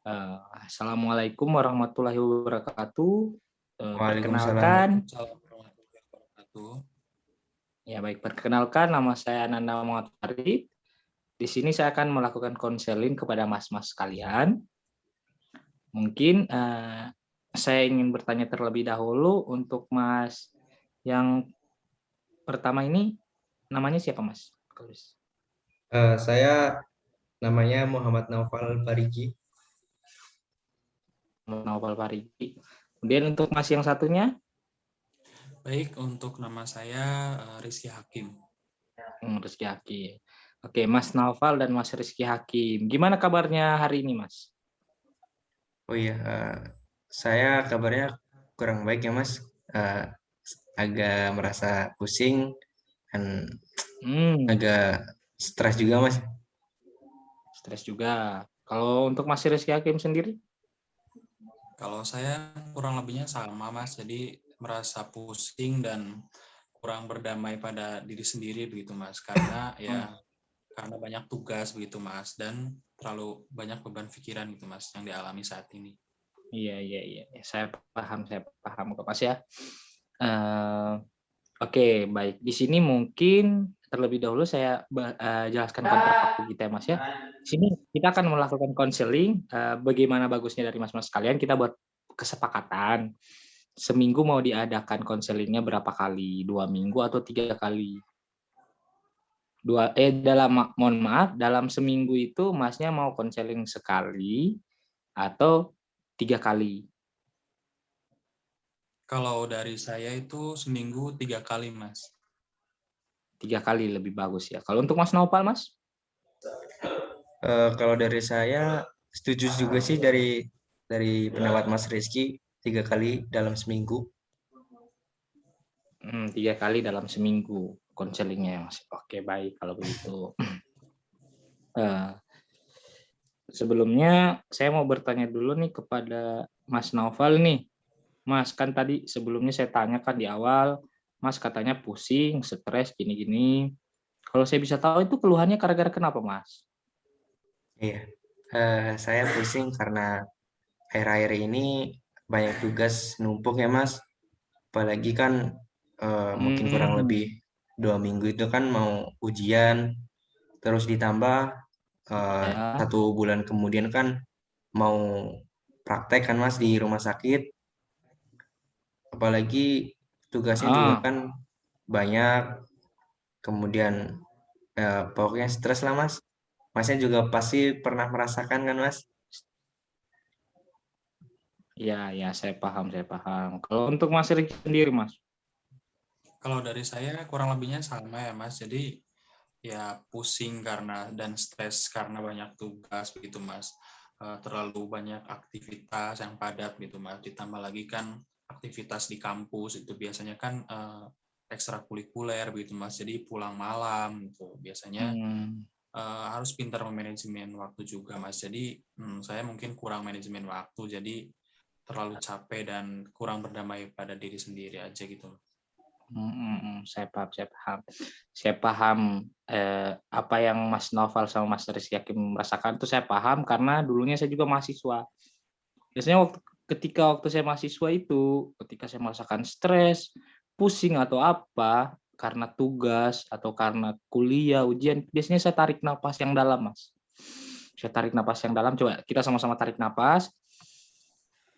Assalamualaikum warahmatullahi wabarakatuh. Waalaikumsalam. Perkenalkan, Waalaikumsalam warahmatullahi wabarakatuh. ya baik, perkenalkan nama saya Ananda Muhammad Farid. Di sini saya akan melakukan konseling kepada mas-mas sekalian. Mungkin saya ingin bertanya terlebih dahulu untuk mas yang pertama ini, namanya siapa mas? Saya namanya Muhammad Naufal Fariji. Naufal Faridi. Kemudian untuk mas yang satunya, Baik, untuk nama saya Rizky Hakim. Rizky Hakim. Oke, Mas Naufal dan Mas Rizky Hakim. Gimana kabarnya hari ini, Mas? Oh iya, saya kabarnya kurang baik ya Mas. Agak merasa pusing dan Hmm, agak stres juga Mas. stres juga. Kalau untuk Mas Rizky Hakim sendiri? Kalau saya kurang lebihnya sama, Mas. Jadi merasa pusing dan kurang berdamai pada diri sendiri begitu, Mas. Karena karena banyak tugas begitu, Mas, dan terlalu banyak beban pikiran gitu, Mas, yang dialami saat ini. Iya. Saya paham kok Mas ya. Eh, Oke, baik. Di sini mungkin terlebih dahulu saya jelaskan kontrak waktu kita ya Mas ya. Di sini kita akan melakukan konseling. Bagaimana bagusnya dari Mas-Mas sekalian, kita buat kesepakatan. Seminggu mau diadakan konselingnya berapa kali? 2 minggu atau 3 kali? Mohon maaf, dalam seminggu itu Masnya mau konseling sekali atau 3 kali? Kalau dari saya itu seminggu 3 kali, Mas. 3 kali lebih bagus ya. Kalau untuk Mas Naufal, Mas? Kalau dari saya setuju juga sih dari pendapat Mas Rizky 3 kali dalam seminggu. 3 kali dalam seminggu konselingnya ya Mas. Oke, baik kalau begitu. Sebelumnya saya mau bertanya dulu nih kepada Mas Naufal nih. Mas, kan tadi sebelumnya saya tanyakan di awal, Mas katanya pusing, stres, gini-gini. Kalau saya bisa tahu itu keluhannya gara-gara kenapa, Mas? Iya, saya pusing karena akhir-akhir ini banyak tugas numpuk ya Mas. Apalagi kan mungkin kurang Hmm, lebih 2 minggu itu kan mau ujian, terus ditambah ya. 1 bulan kemudian kan mau praktek kan Mas di rumah sakit. Apalagi tugasnya juga Ah, kan banyak, kemudian pokoknya stres lah Mas. Masnya juga pasti pernah merasakan kan Mas? ya, saya paham, saya paham. Kalau untuk Mas Riki sendiri, Mas? Kalau dari saya kurang lebihnya sama ya, Mas. Jadi ya pusing karena dan stres karena banyak tugas begitu, Mas. Terlalu banyak aktivitas yang padat gitu, Mas. Ditambah lagi kan aktivitas di kampus itu biasanya kan ekstrakurikuler begitu, Mas. Jadi pulang malam gitu. Biasanya Hmm, harus pintar memanajemen waktu juga, Mas. Jadi saya mungkin kurang manajemen waktu, jadi terlalu capek dan kurang berdamai pada diri sendiri aja gitu. saya paham, saya paham. Saya paham apa yang Mas Novel sama Mas Rizky Hakim merasakan itu saya paham karena dulunya saya juga mahasiswa. Biasanya waktu saya mahasiswa itu, ketika saya merasakan stres, pusing atau apa, karena tugas atau karena kuliah, ujian, biasanya saya tarik napas yang dalam, Mas. Saya tarik napas yang dalam, coba kita sama-sama tarik napas,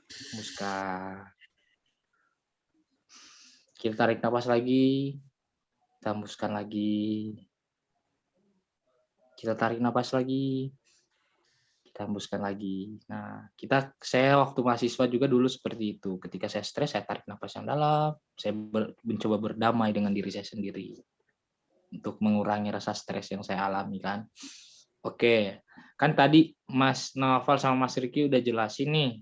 hembuskan. Kita tarik napas lagi, kita hembuskan lagi. Kita tarik napas lagi, kita hembuskan lagi. Nah, saya waktu mahasiswa juga dulu seperti itu. Ketika saya stres, saya tarik napas yang dalam, saya mencoba berdamai dengan diri saya sendiri untuk mengurangi rasa stres yang saya alami kan. Oke, kan tadi Mas Naufal sama Mas Riki udah jelasin nih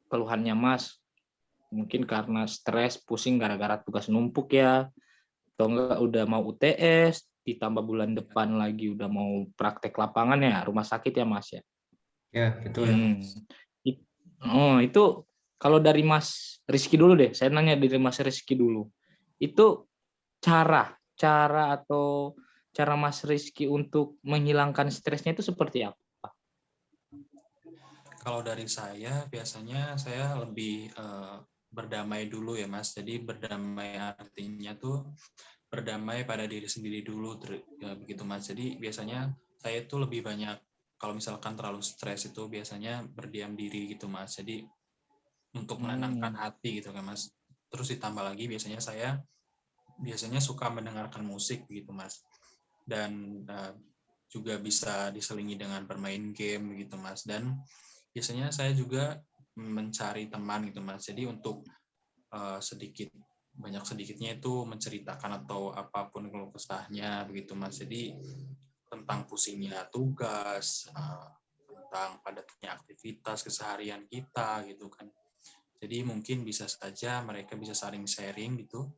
keluhannya Mas. Mungkin karena stres, pusing gara-gara tugas numpuk ya, atau enggak udah mau UTS, ditambah bulan depan lagi udah mau praktek lapangan ya, rumah sakit ya Mas ya. Ya, betul ya Hmm. Mas. Itu kalau dari Mas Rizky dulu deh. Saya nanya dari Mas Rizky dulu. Itu cara cara atau cara Mas Rizky untuk menghilangkan stresnya itu seperti apa? Kalau dari saya, biasanya saya lebih berdamai dulu ya Mas. Jadi berdamai artinya tuh berdamai pada diri sendiri dulu, ya, begitu Mas. Jadi biasanya saya itu lebih banyak, kalau misalkan terlalu stres itu biasanya berdiam diri gitu Mas. Jadi untuk menenangkan hati gitu kan Mas. Terus ditambah lagi biasanya saya biasanya suka mendengarkan musik begitu Mas. Dan juga bisa diselingi dengan bermain game gitu Mas. Dan biasanya saya juga mencari teman gitu Mas. Jadi untuk banyak sedikitnya itu menceritakan atau apapun keluh kesahnya begitu Mas. Jadi tentang pusingnya tugas, tentang padatnya aktivitas keseharian kita gitu kan. Jadi mungkin bisa saja mereka bisa saling sharing gitu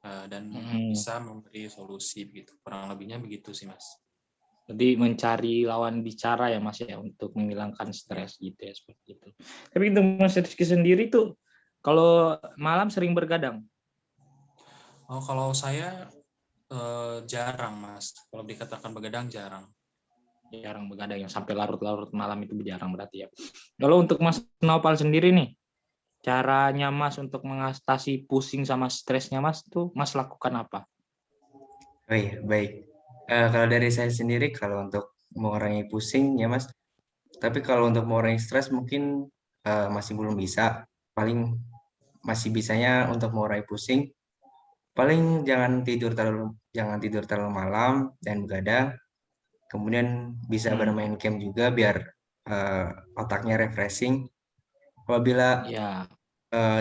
dan bisa memberi solusi begitu. Kurang lebihnya begitu sih Mas. Jadi mencari lawan bicara ya Mas ya untuk menghilangkan stres gitu ya, seperti itu. Tapi untuk Mas Rizky sendiri tuh kalau malam sering bergadang? Oh, kalau saya jarang Mas. Kalau dikatakan begadang jarang. Jarang begadang yang sampai larut-larut malam itu jarang berarti ya. Kalau untuk Mas Nopal sendiri nih, caranya Mas untuk mengatasi pusing sama stresnya Mas tuh Mas lakukan apa? Oh iya, baik. Kalau dari saya sendiri, kalau untuk mengurangi pusing ya Mas, tapi kalau untuk mengurangi stres mungkin masih belum bisa. Paling masih bisanya untuk mengurangi pusing, paling jangan tidur terlalu malam dan begadang. Kemudian bisa bermain game juga biar eh, otaknya refreshing. Apabila Ya,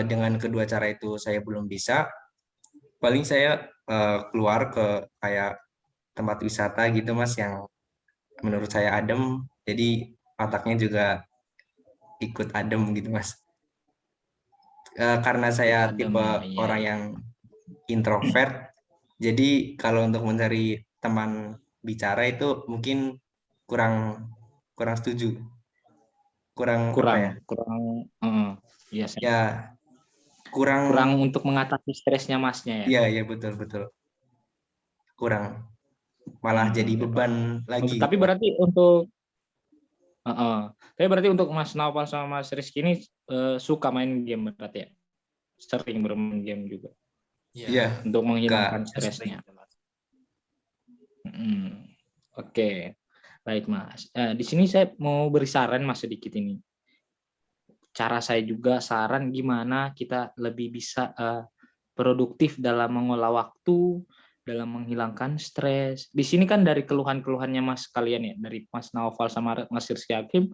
dengan kedua cara itu saya belum bisa, paling saya keluar ke kayak tempat wisata gitu Mas yang menurut saya adem, jadi otaknya juga ikut adem gitu Mas. Karena saya ikut adem tipe ya. Iya, orang iya. yang introvert, jadi kalau untuk mencari teman bicara itu mungkin kurang kurang setuju, kurang apa ya? Kurang iya, Ya kurang, kurang untuk mengatasi stresnya Masnya ya. ya ya betul betul kurang, malah jadi Oke, beban paham. lagi Tapi gitu Mas. berarti untuk tapi berarti untuk Mas Naufal sama Mas Rizky ini suka main game berarti ya? Sering bermain game juga Iya, Iya, untuk enggak. menghilangkan saya sering stresnya. gitu, Mas. Oke, baik Mas. Di sini saya mau beri saran Mas sedikit ini. Cara saya juga saran gimana kita lebih bisa produktif dalam mengolah waktu, dalam menghilangkan stres. Di sini kan dari keluhan-keluhannya Mas kalian ya, dari Mas Naufal sama Mas Rizky Hakim,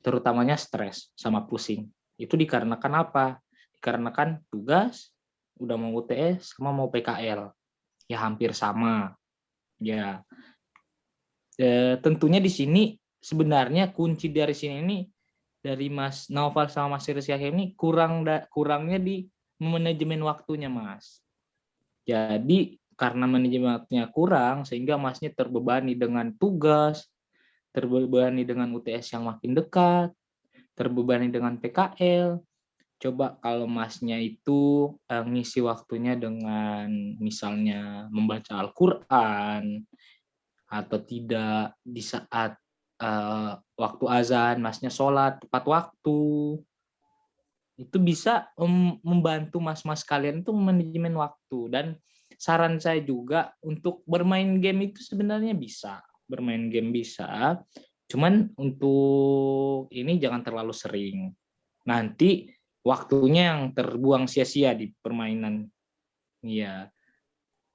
terutamanya stres sama pusing. Itu dikarenakan apa? Dikarenakan tugas, udah mau UTS sama mau PKL. Ya hampir sama. Ya, tentunya di sini sebenarnya kunci dari sini ini dari Mas Naufal sama Mas Rizky Hakim ini kurangnya di manajemen waktunya Mas. Jadi karena manajemen waktunya kurang sehingga Masnya terbebani dengan tugas, terbebani dengan UTS yang makin dekat, terbebani dengan PKL. Coba kalau Masnya itu ngisi waktunya dengan misalnya membaca Al-Qur'an atau tidak di saat waktu azan Masnya sholat tepat waktu, itu bisa membantu mas-mas kalian itu manajemen waktu. Dan saran saya juga untuk bermain game itu sebenarnya bisa bermain game bisa, cuman untuk ini jangan terlalu sering, nanti waktunya yang terbuang sia-sia di permainan. Iya,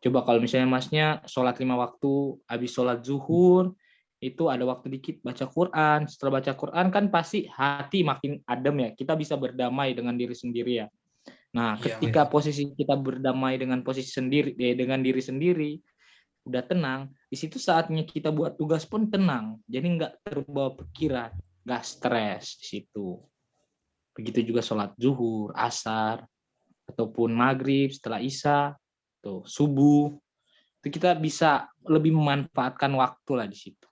coba kalau misalnya masnya sholat 5 waktu, habis sholat zuhur itu ada waktu dikit baca Quran. Setelah baca Quran kan pasti hati makin adem ya. Kita bisa berdamai dengan diri sendiri ya. Nah, Iya, Iya, ketika posisi kita berdamai dengan posisi sendiri, dengan diri sendiri, udah tenang, di situ saatnya kita buat tugas pun tenang. Jadi nggak terbawa pikiran, nggak stres di situ. Begitu juga sholat zuhur, asar, ataupun maghrib, setelah isya, tuh subuh, itu kita bisa lebih memanfaatkan waktu lah di situ.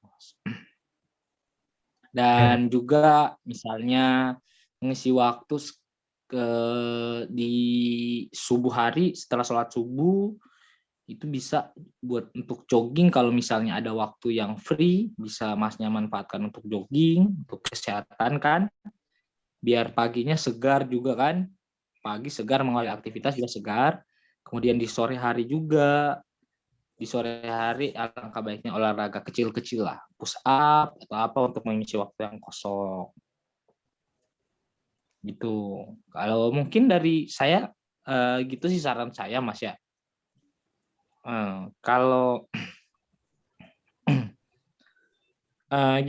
benar. Dan juga misalnya mengisi waktu di subuh hari setelah sholat subuh itu bisa buat untuk jogging kalau misalnya ada waktu yang free, bisa Masnya manfaatkan untuk jogging, untuk kesehatan kan, biar paginya segar juga kan, pagi segar mengawali aktivitas juga segar, kemudian di sore hari juga, di sore hari alangkah baiknya olahraga kecil-kecil lah, push up atau apa untuk mengisi waktu yang kosong, gitu. Kalau mungkin dari saya, gitu sih saran saya Mas ya. Kalau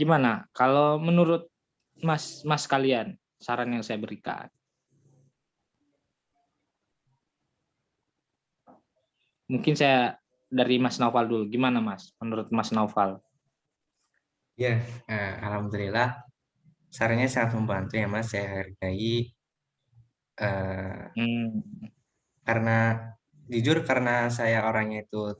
gimana? Kalau menurut Mas kalian, saran yang saya berikan. Mungkin saya dari Mas Naufal dulu. Gimana Mas? Menurut Mas Naufal? Ya, alhamdulillah sarannya sangat membantu ya Mas, saya hargai. eh, Hmm, karena jujur karena saya orangnya itu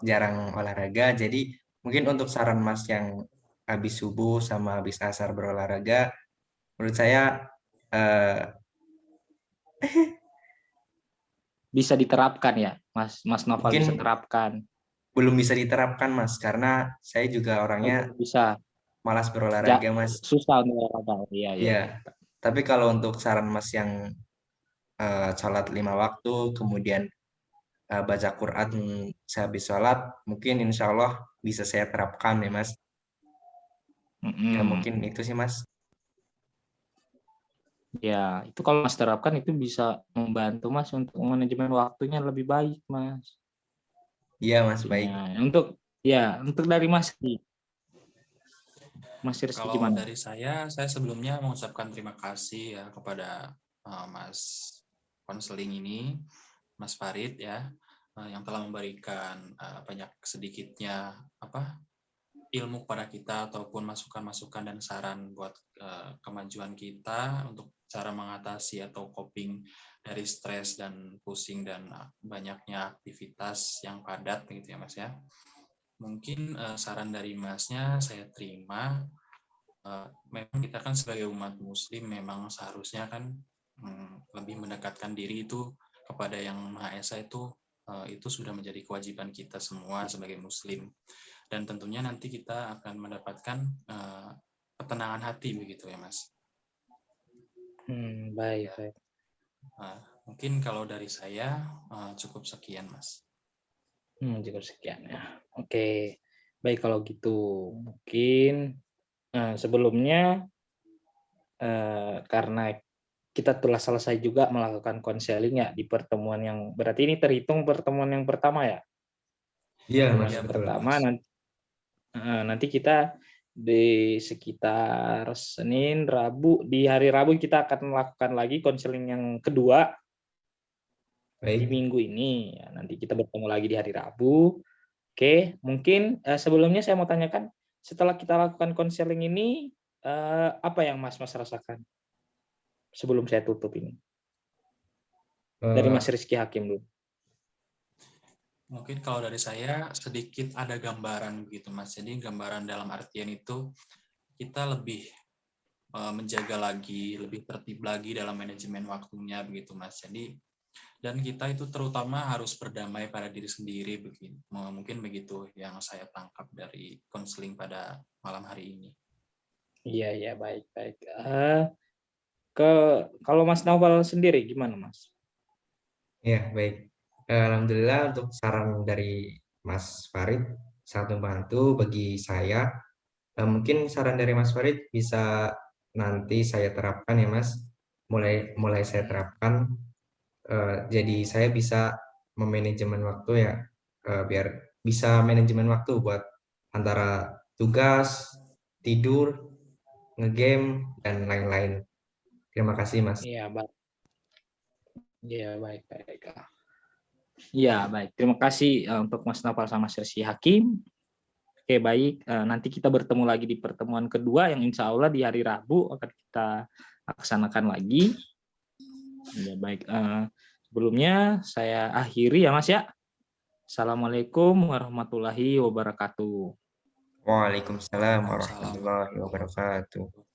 jarang olahraga, jadi mungkin untuk saran Mas yang habis subuh sama habis asar berolahraga, menurut saya eh, bisa diterapkan ya, Mas Naufal bisa mungkin terapkan. belum bisa diterapkan Mas, karena saya juga Oh, orangnya belum bisa. malas Ja, berolahraga Mas. susah untuk olahraga. Iya, iya, Ya, iya. tapi kalau untuk saran Mas yang sholat 5 waktu, kemudian baca Quran sehabis sholat, mungkin insya Allah bisa saya terapkan ya Mas. Ya Mm-mm. mungkin itu sih Mas. Ya, itu kalau Mas terapkan itu bisa membantu Mas untuk manajemen waktunya lebih baik, Mas. Iya Mas, baik. Waktunya. Untuk dari Mas Rizky Kalau gimana? dari saya sebelumnya mengucapkan terima kasih ya kepada Mas konseling ini, Mas Farid ya, yang telah memberikan banyak sedikitnya ilmu kepada kita ataupun masukan-masukan dan saran buat kemajuan kita untuk cara mengatasi atau coping dari stres dan pusing dan banyaknya aktivitas yang padat gitu ya Mas ya. Mungkin saran dari Masnya saya terima. Memang kita kan sebagai umat muslim memang seharusnya kan lebih mendekatkan diri itu kepada yang Maha Esa itu sudah menjadi kewajiban kita semua sebagai muslim, dan tentunya nanti kita akan mendapatkan ketenangan hati begitu ya Mas. Baik, Ya, baik. mungkin kalau dari saya cukup sekian Mas. Cukup sekian ya. Oke, baik kalau gitu. Mungkin sebelumnya karena kita telah selesai juga melakukan konseling ya di pertemuan yang berarti ini terhitung pertemuan yang pertama ya. Iya Pertemuan Mas, Ya yang betul. betul pertama Mas. nanti kita di sekitar Senin, Rabu, di hari Rabu kita akan melakukan lagi konseling yang kedua di Baik. minggu ini. Ya, nanti kita bertemu lagi di hari Rabu. Oke, mungkin sebelumnya saya mau tanyakan, setelah kita lakukan konseling ini, apa yang Mas rasakan sebelum saya tutup ini? Dari Mas Eh, Rizky Hakim dulu. Mungkin kalau dari saya sedikit ada gambaran begitu Mas. Jadi gambaran dalam artian itu kita lebih menjaga lagi, lebih tertib lagi dalam manajemen waktunya begitu Mas. Jadi dan kita itu terutama harus berdamai pada diri sendiri begitu. Mungkin begitu yang saya tangkap dari konseling pada malam hari ini. Iya, iya, baik, baik. Ke kalau Mas Naufal sendiri gimana, Mas? ya, baik. Alhamdulillah untuk saran dari Mas Farid sangat membantu bagi saya. Mungkin saran dari Mas Farid bisa nanti saya terapkan ya Mas. Mulai mulai saya terapkan. Jadi saya bisa memanajemen waktu ya, biar bisa manajemen waktu buat antara tugas, tidur, ngegame, dan lain-lain. Terima kasih Mas. Iya, baik. Iya, baik, baik. Iya, baik. Terima kasih untuk Mas Naufal sama Mas Rizky Hakim. Oke, baik. Nanti kita bertemu lagi di pertemuan kedua yang insya Allah di hari Rabu akan kita laksanakan lagi. Ya, baik. Sebelumnya saya akhiri ya, Mas ya. Assalamualaikum warahmatullahi wabarakatuh. Waalaikumsalam Waalaikumsalam warahmatullahi warahmatullahi wabarakatuh. wabarakatuh.